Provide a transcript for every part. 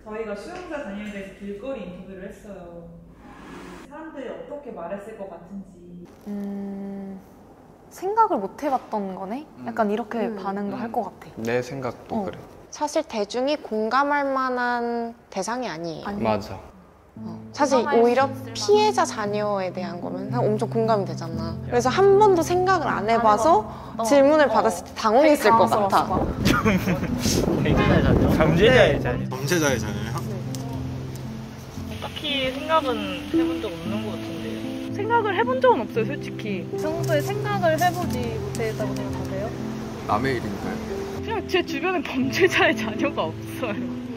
저희가 수용자 자녀에 대해서 길거리 인터뷰를 했어요. 사람들이 어떻게 말했을 것 같은지. 생각을 못 해봤던 거네? 약간 이렇게 반응도 할 것 같아. 내 생각도 그래. 사실 대중이 공감할 만한 대상이 아니에요. 맞아. 사실 오히려 피해자 자녀에 대한 거면 엄청 공감이 되잖아. 그래서 한 번도 생각을 안 해봐서 질문을 받았을 때 당황했을 것 같아. 범죄자의 자녀? 범죄자의 자녀. 범죄자의 자녀요? 딱히 생각은 해본 적 없는 것 같은데. 생각을 해본 적은 없어요, 솔직히. 평소에 생각을 해보지 못했다고 생각하세요? 남의 일인가요? 그냥 제 주변에 범죄자의 자녀가 없어요.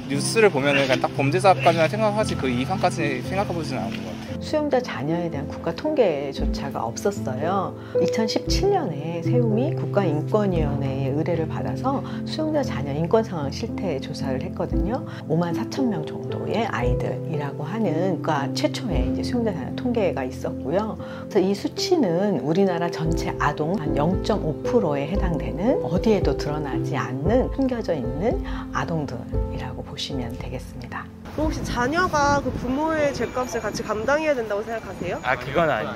뉴스를 보면은 그냥 딱 범죄자까지만 생각하지 그 이상까지 생각해보지는 않은 것 같아요. 수용자 자녀에 대한 국가 통계조차가 없었어요. 2017년에 세움이 국가인권위원회의 의뢰를 받아서 수용자 자녀 인권 상황 실태 조사를 했거든요. 5만 4천 명 정도의 아이들이라고 하는 국가 최초의 이제 수용자 자녀 통계가 있었고요. 그래서 이 수치는 우리나라 전체 아동 한 0.5%에 해당되는 어디에도 드러나지 않는 숨겨져 있는 아동들이라고 보시면 되겠습니다. 혹시 자녀가 그 부모의 죄값을 같이 감당해야 된다고 생각하세요? 아 그건 아니에요.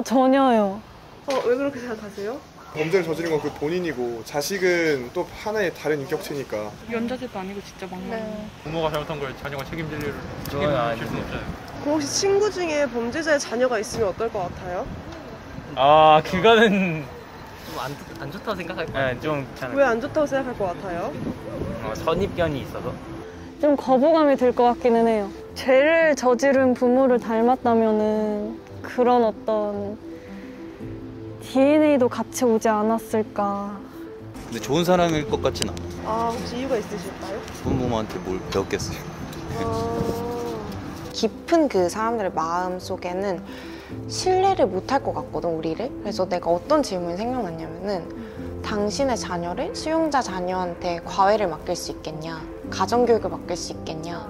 전혀요. 왜 그렇게 생각하세요? 범죄를 저지른 건 그 본인이고 자식은 또 하나의 다른 인격체니까. 연좌제도 아니고 진짜 막말. 부모가 잘못한 걸 자녀가 책임질 일을 그건 아니에요. 수 없잖아요. 그럼 혹시 친구 중에 범죄자의 자녀가 있으면 어떨 것 같아요? 아 그거는 안 좋다고 생각할 거예요. 네, 좀 왜 안 좋다고 생각할 것 같아요? 선입견이 있어서. 좀 거부감이 들 것 같기는 해요. 죄를 저지른 부모를 닮았다면은 그런 어떤 DNA도 같이 오지 않았을까. 근데 좋은 사람일 것 같진 않아. 혹시 이유가 있으실까요? 부모한테 뭘 배웠겠어요. 깊은 그 사람들의 마음 속에는 신뢰를 못 할 것 같거든, 우리를. 그래서 내가 어떤 질문이 생각났냐면은 당신의 자녀를 수용자 자녀한테 과외를 맡길 수 있겠냐, 가정교육을 맡길 수 있겠냐,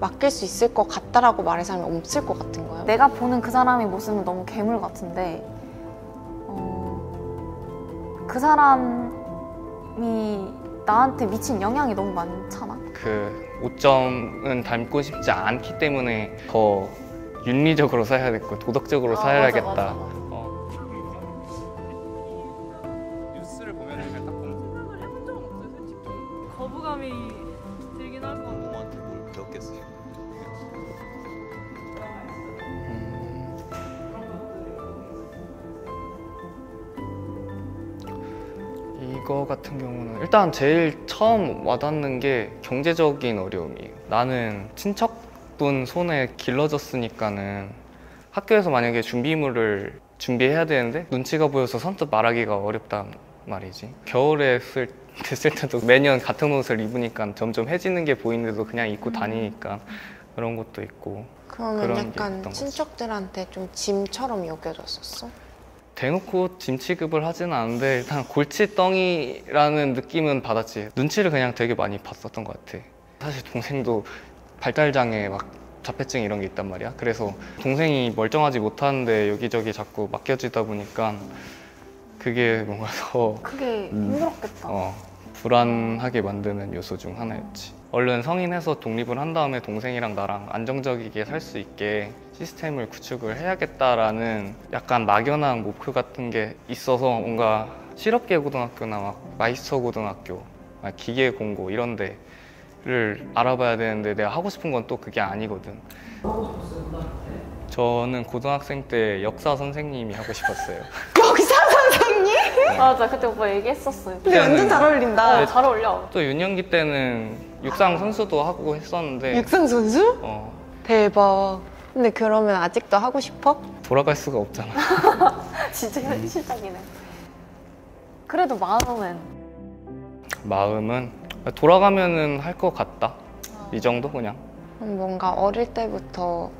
맡길 수 있을 것 같다라고 말할 사람이 없을 것 같은 거예요. 내가 보는 그 사람의 모습은 너무 괴물 같은데 그 사람이 나한테 미친 영향이 너무 많잖아. 그 오점은 닮고 싶지 않기 때문에 더 윤리적으로 살아야겠고 도덕적으로 살아야겠다. 맞아. 뉴스를 보면은 그냥 딱 생각을 해본 적은 없어요, 솔직히. 거부감이 들긴 할 것 같아요. 부모한테 뭘 배웠겠어요. 이거 같은 경우는 일단 제일 처음 와닿는 게 경제적인 어려움이에요. 나는 친척분 손에 길러졌으니까는 학교에서 만약에 준비물을 준비해야 되는데 눈치가 보여서 선뜻 말하기가 어렵단 말이지. 겨울에 됐을 때도 매년 같은 옷을 입으니까 점점 해지는 게 보이는데도 그냥 입고 다니니까 그런 것도 있고. 그러면 그런 게 약간 있던 거지. 친척들한테 좀 짐처럼 여겨졌었어? 대놓고 짐 취급을 하진 않은데 일단 골칫덩이라는 느낌은 받았지. 눈치를 그냥 되게 많이 봤었던 것 같아. 사실 동생도 발달장애 막 자폐증 이런 게 있단 말이야. 그래서 동생이 멀쩡하지 못하는데 여기저기 자꾸 맡겨지다 보니까 그게 뭔가 더 그게 힘들었겠다. 불안하게 만드는 요소 중 하나였지. 얼른 성인해서 독립을 한 다음에 동생이랑 나랑 안정적이게 살 수 있게 시스템을 구축을 해야겠다라는 약간 막연한 목표 같은 게 있어서 뭔가 실업계 고등학교나 막 마이스터 고등학교, 기계공고 이런 데를 알아봐야 되는데 내가 하고 싶은 건 또 그게 아니거든. 저는 고등학생 때 역사 선생님이 하고 싶었어요. 역사 선생님? 맞아, 그때 오빠 얘기했었어요. 근데 완전 잘 어울린다. 잘 어울려. 또 유년기 때는 육상 선수도 하고 했었는데 육상 선수? 어, 대박. 근데 그러면 아직도 하고 싶어? 돌아갈 수가 없잖아. 진짜 현실적이네. 그래도 마음은 돌아가면은 할 것 같다. 이 정도 그냥. 뭔가 어릴 때부터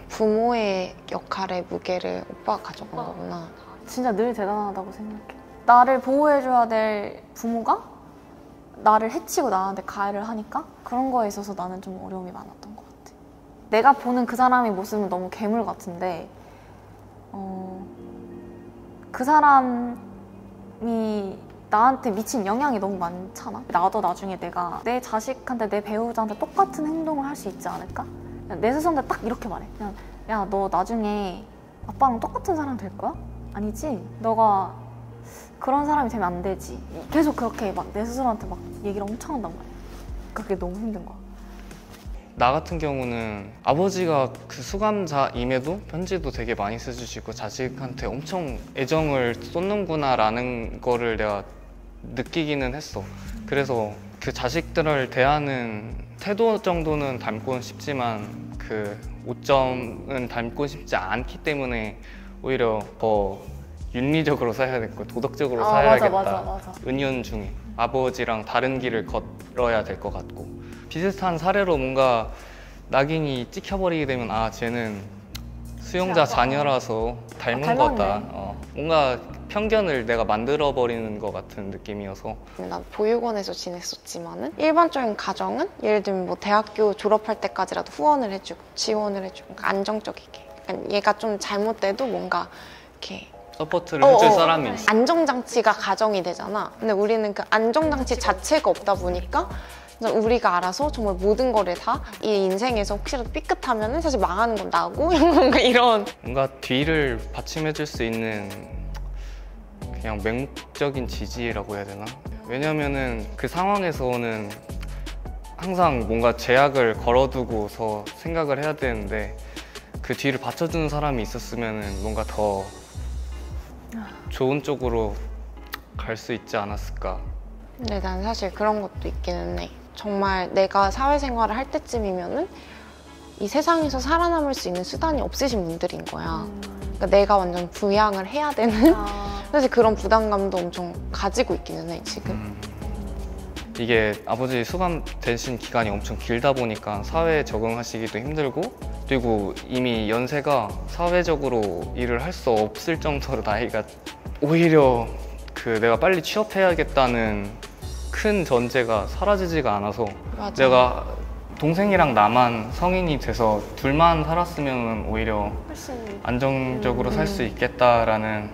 부모의 역할의 무게를 오빠가 가져간 거구나. 진짜 늘 대단하다고 생각해. 나를 보호해줘야 될 부모가 나를 해치고 나한테 가해를 하니까 그런 거에 있어서 나는 좀 어려움이 많았던 것 같아. 내가 보는 그 사람의 모습은 너무 괴물 같은데 그 사람이 나한테 미친 영향이 너무 많잖아. 나도 나중에 내가 내 자식한테 내 배우자한테 똑같은 행동을 할 수 있지 않을까? 그냥 내 스스로한테 딱 이렇게 말해. 그냥 야, 너 나중에 아빠랑 똑같은 사람 될 거야? 아니지? 너가 그런 사람이 되면 안 되지. 계속 그렇게 막 내 스스로한테 막 얘기를 엄청 한단 말이야. 그게 너무 힘든 거야. 나 같은 경우는 아버지가 그 수감자임에도 편지도 되게 많이 써주시고 자식한테 엄청 애정을 쏟는구나라는 거를 내가 느끼기는 했어. 그래서 그 자식들을 대하는 태도 정도는 닮고 싶지만 그 오점은 닮고 싶지 않기 때문에 오히려 더 윤리적으로 살아야겠고 도덕적으로 살아야겠다. 맞아. 은연중에 아버지랑 다른 길을 걸어야 될 것 같고 비슷한 사례로 뭔가 낙인이 찍혀버리게 되면 아 쟤는 수용자 자녀라서 닮은 거다. 뭔가 편견을 내가 만들어버리는 것 같은 느낌이어서. 난 보육원에서 지냈었지만은 일반적인 가정은 예를 들면 뭐 대학교 졸업할 때까지라도 후원을 해주고 지원을 해주고 그러니까 안정적이게. 그러니까 얘가 좀 잘못돼도 뭔가 이렇게 서포트를 해줄 사람이 있어. 안정장치가 가정이 되잖아. 근데 우리는 그 안정장치 자체가 없다 보니까 우리가 알아서 정말 모든 거를 다 이 인생에서 혹시라도 삐끗하면은 사실 망하는 건 나고 뭔가 이런 뭔가 뒤를 받침해줄 수 있는 그냥 맹목적인 지지라고 해야 되나? 왜냐면은 그 상황에서는 항상 뭔가 제약을 걸어두고서 생각을 해야 되는데 그 뒤를 받쳐주는 사람이 있었으면은 뭔가 더 좋은 쪽으로 갈 수 있지 않았을까. 근데 난 사실 그런 것도 있기는 해. 정말 내가 사회생활을 할 때쯤이면은 이 세상에서 살아남을 수 있는 수단이 없으신 분들인 거야. 그러니까 내가 완전 부양을 해야 되는 사실 그런 부담감도 엄청 가지고 있기는 해 지금. 이게 아버지 수감되신 기간이 엄청 길다 보니까 사회에 적응하시기도 힘들고 그리고 이미 연세가 사회적으로 일을 할 수 없을 정도로 나이가 오히려 그 내가 빨리 취업해야겠다는 큰 전제가 사라지지가 않아서 맞아. 내가 동생이랑 나만 성인이 돼서 둘만 살았으면 오히려 안정적으로 살 수 있겠다라는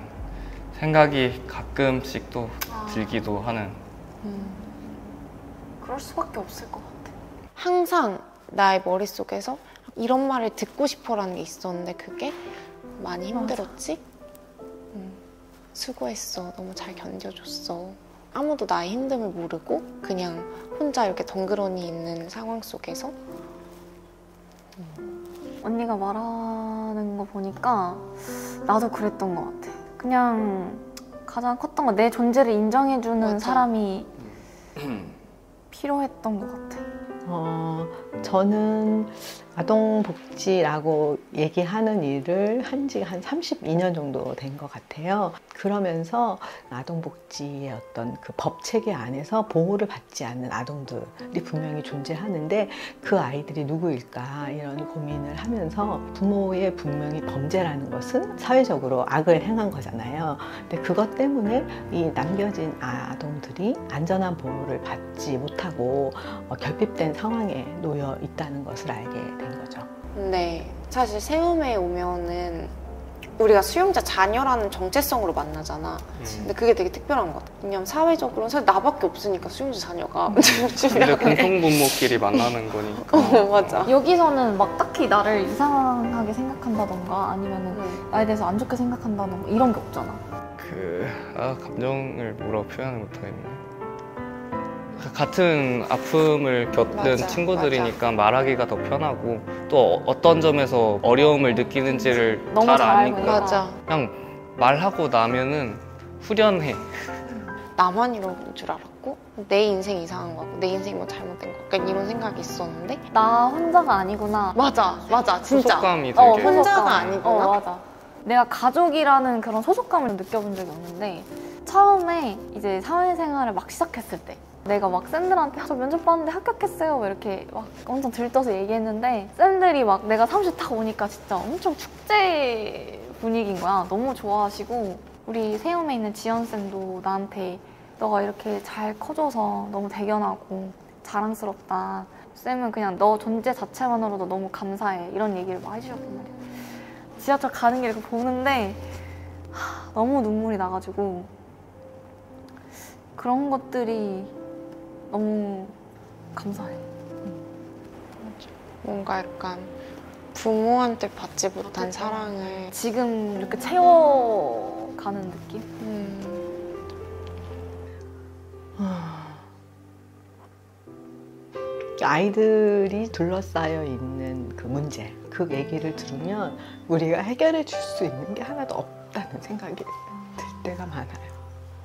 생각이 가끔씩 또 들기도 하는. 그럴 수밖에 없을 것 같아. 항상 나의 머릿속에서 이런 말을 듣고 싶어라는 게 있었는데 그게 많이 힘들었지? 수고했어. 너무 잘 견뎌줬어. 아무도 나의 힘듦을 모르고 그냥 혼자 이렇게 덩그러니 있는 상황 속에서 언니가 말하는 거 보니까 나도 그랬던 것 같아. 그냥 가장 컸던 건 내 존재를 인정해주는 맞아. 사람이 필요했던 것 같아. 저는 아동복지라고 얘기하는 일을 한 지 한 32년 정도 된 것 같아요. 그러면서 아동복지의 어떤 그 법 체계 안에서 보호를 받지 않는 아동들이 분명히 존재하는데 그 아이들이 누구일까 이런 고민을 하면서 부모의 분명히 범죄라는 것은 사회적으로 악을 행한 거잖아요. 근데 그것 때문에 이 남겨진 아동들이 안전한 보호를 받지 못하고 결핍된 상황에 놓여 있다는 것을 알게 된 거죠. 근데 사실 세움에 오면은 우리가 수용자 자녀라는 정체성으로 만나잖아. 근데 그게 되게 특별한 것 같아. 왜냐면 사회적으로는 사실 나밖에 없으니까 수용자 자녀가 근데 공통부모끼리 만나는 거니까. 맞아. 여기서는 막 딱히 나를 이상하게 생각한다던가 아니면은 나에 대해서 안 좋게 생각한다던가 이런 게 없잖아. 감정을 뭐라고 표현을 못하겠네. 같은 아픔을 겪는 맞아, 친구들이니까 말하기가 더 편하고 또 어떤 점에서 어려움을 느끼는지를 너무 잘 잘 아니까 알고 맞아. 그냥 말하고 나면은 후련해. 나만 이런 줄 알았고 내 인생 이상한 거 같고 내 인생이 뭐 잘못된 거 약간 이런 생각이 있었는데 나 혼자가 아니구나. 맞아 진짜 소속감이 되게. 혼자가 아니구나. 맞아. 내가 가족이라는 그런 소속감을 느껴본 적이 없는데 처음에 이제 사회생활을 막 시작했을 때 내가 막 쌤들한테 저 면접 봤는데 합격했어요 막 이렇게 막 엄청 들떠서 얘기했는데 쌤들이 막 내가 사무실 딱 오니까 진짜 엄청 축제 분위기인 거야. 너무 좋아하시고 우리 세움에 있는 지연쌤도 나한테 너가 이렇게 잘 커줘서 너무 대견하고 자랑스럽다. 쌤은 그냥 너 존재 자체만으로도 너무 감사해 이런 얘기를 막 해주셨단 말이야. 지하철 가는 길에 보는데 너무 눈물이 나가지고 그런 것들이 너무 감사해. 뭔가 약간 부모한테 받지 못한 사랑을 지금 이렇게 채워가는 느낌? 아이들이 둘러싸여 있는 그 문제, 그 얘기를 들으면 우리가 해결해 줄 수 있는 게 하나도 없다는 생각이 들 때가 많아요.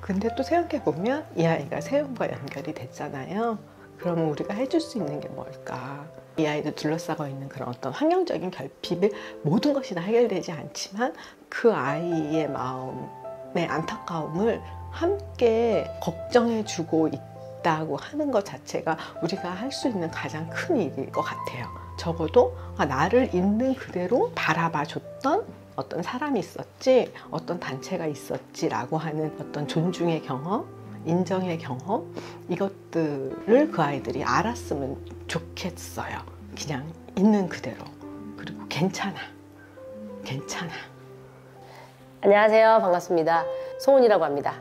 근데 또 생각해보면 이 아이가 세움과 연결이 됐잖아요. 그러면 우리가 해줄 수 있는 게 뭘까? 이 아이들 둘러싸고 있는 그런 어떤 환경적인 결핍을 모든 것이 다 해결되지 않지만 그 아이의 마음의 안타까움을 함께 걱정해주고 있다고 하는 것 자체가 우리가 할 수 있는 가장 큰 일일 것 같아요. 적어도 나를 있는 그대로 바라봐줬던 어떤 사람이 있었지, 어떤 단체가 있었지라고 하는 어떤 존중의 경험, 인정의 경험, 이것들을 그 아이들이 알았으면 좋겠어요. 그냥 있는 그대로. 그리고 괜찮아. 괜찮아. 안녕하세요. 반갑습니다. 소은이라고 합니다.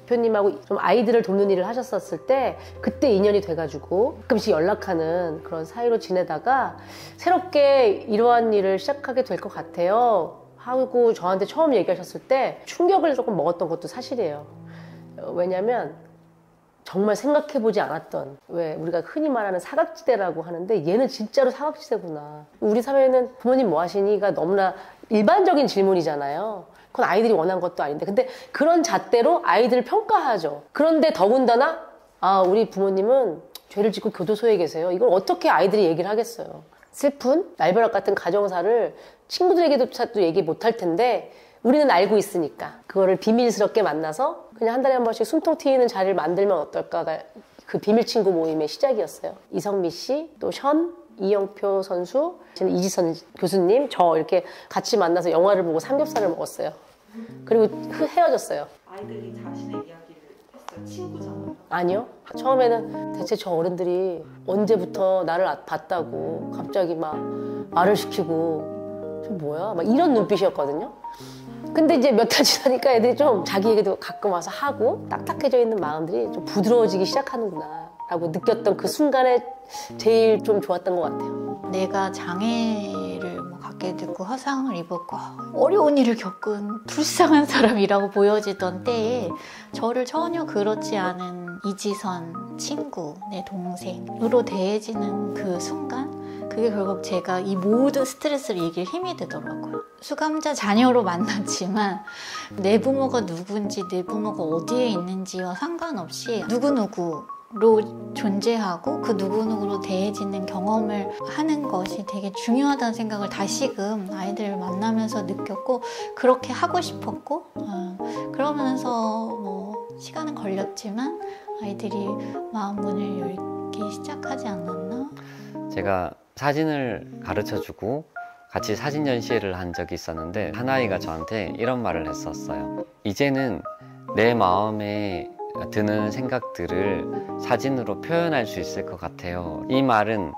대표님하고 좀 아이들을 돕는 일을 하셨었을 때 그때 인연이 돼가지고 가끔씩 연락하는 그런 사이로 지내다가 새롭게 이러한 일을 시작하게 될 것 같아요 하고 저한테 처음 얘기하셨을 때 충격을 조금 먹었던 것도 사실이에요. 왜냐면 정말 생각해보지 않았던, 왜 우리가 흔히 말하는 사각지대라고 하는데 얘는 진짜로 사각지대구나. 우리 사회는 부모님 뭐 하시니가 너무나 일반적인 질문이잖아요. 그건 아이들이 원한 것도 아닌데, 근데 그런 잣대로 아이들을 평가하죠. 그런데 더군다나 우리 부모님은 죄를 짓고 교도소에 계세요. 이걸 어떻게 아이들이 얘기를 하겠어요. 슬픈 날벼락 같은 가정사를 친구들에게도 얘기 못할 텐데 우리는 알고 있으니까 그거를 비밀스럽게 만나서 그냥 한 달에 한 번씩 숨통 트이는 자리를 만들면 어떨까가 그 비밀 친구 모임의 시작이었어요. 이성미 씨, 또 션, 이영표 선수, 이지선 교수님, 저 이렇게 같이 만나서 영화를 보고 삼겹살을 먹었어요. 그리고 헤어졌어요. 아이들이 자신의 이야기를 했어요. 친구잖아요. 아니요. 처음에는 대체 저 어른들이 언제부터 나를 봤다고 갑자기 막 말을 시키고 저 뭐야? 막 이런 눈빛이었거든요. 근데 이제 몇 달 지나니까 애들이 좀 자기 얘기도 가끔 와서 하고 딱딱해져 있는 마음들이 좀 부드러워지기 시작하는구나 라고 느꼈던 그 순간에 제일 좀 좋았던 것 같아요. 내가 장애를 갖게 되고 화상을 입었고 어려운 일을 겪은 불쌍한 사람이라고 보여지던 때에 저를 전혀 그렇지 않은 이지선 친구, 내 동생으로 대해지는 그 순간, 그게 결국 제가 이 모든 스트레스를 이길 힘이 되더라고요. 수감자 자녀로 만났지만 내 부모가 누군지, 내 부모가 어디에 있는지와 상관없이 누구누구로 존재하고 그 누구누구로 대해지는 경험을 하는 것이 되게 중요하다는 생각을 다시금 아이들을 만나면서 느꼈고, 그렇게 하고 싶었고, 그러면서 뭐 시간은 걸렸지만 아이들이 마음 문을 열기 시작하지 않았나? 제가 사진을 가르쳐주고 같이 사진 전시회를 한 적이 있었는데 한 아이가 저한테 이런 말을 했었어요. 이제는 내 마음에 드는 생각들을 사진으로 표현할 수 있을 것 같아요. 이 말은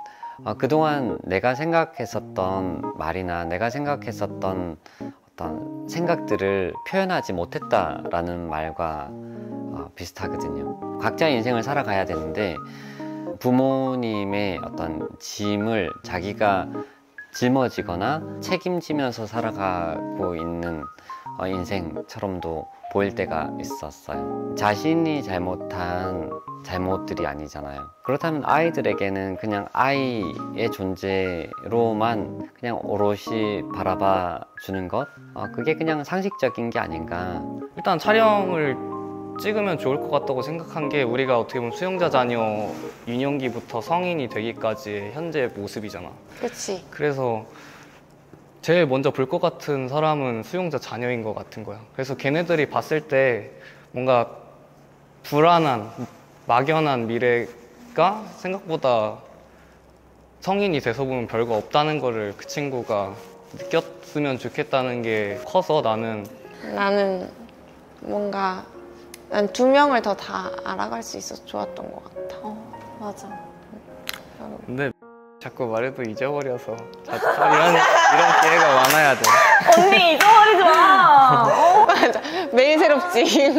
그동안 내가 생각했었던 말이나 내가 생각했었던 어떤 생각들을 표현하지 못했다라는 말과 비슷하거든요. 각자의 인생을 살아가야 되는데 부모님의 어떤 짐을 자기가 짊어지거나 책임지면서 살아가고 있는 인생처럼도 보일 때가 있었어요. 자신이 잘못한 잘못들이 아니잖아요. 그렇다면 아이들에게는 그냥 아이의 존재로만 그냥 오롯이 바라봐 주는 것, 그게 그냥 상식적인 게 아닌가. 일단 촬영을 찍으면 좋을 것 같다고 생각한 게 우리가 어떻게 보면 수용자 자녀 유년기부터 성인이 되기까지의 현재 모습이잖아. 그치. 그래서 제일 먼저 볼 것 같은 사람은 수용자 자녀인 것 같은 거야. 그래서 걔네들이 봤을 때 뭔가 불안한, 막연한 미래가 생각보다 성인이 돼서 보면 별거 없다는 거를 그 친구가 느꼈으면 좋겠다는 게 커서 나는 뭔가 난 2명을 더 다 알아갈 수 있어서 좋았던 것 같아. 맞아. 근데 자꾸 말해도 잊어버려서 이런 기회가 많아야 돼. 언니 잊어버리지 마. 맞아. 매일 새롭지.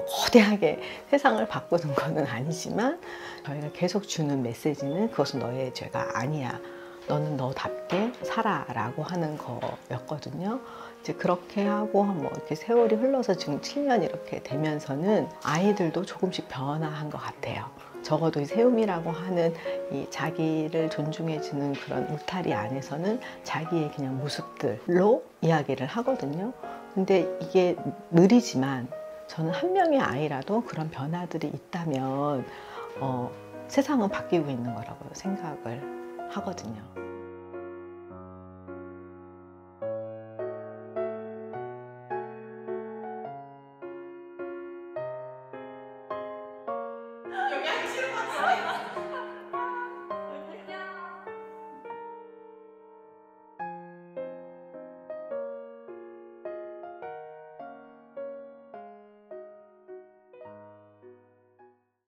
거대하게 세상을 바꾸는 것은 아니지만 저희가 계속 주는 메시지는 그것은 너의 죄가 아니야. 너는 너답게 살아라고 하는 거였거든요. 이제 그렇게 하고 뭐 이렇게 세월이 흘러서 지금 7년 이렇게 되면서는 아이들도 조금씩 변화한 것 같아요. 적어도 이 세움이라고 하는 이 자기를 존중해주는 그런 울타리 안에서는 자기의 그냥 모습들로 이야기를 하거든요. 근데 이게 느리지만 저는 한 명의 아이라도 그런 변화들이 있다면 세상은 바뀌고 있는 거라고 생각을 하거든요.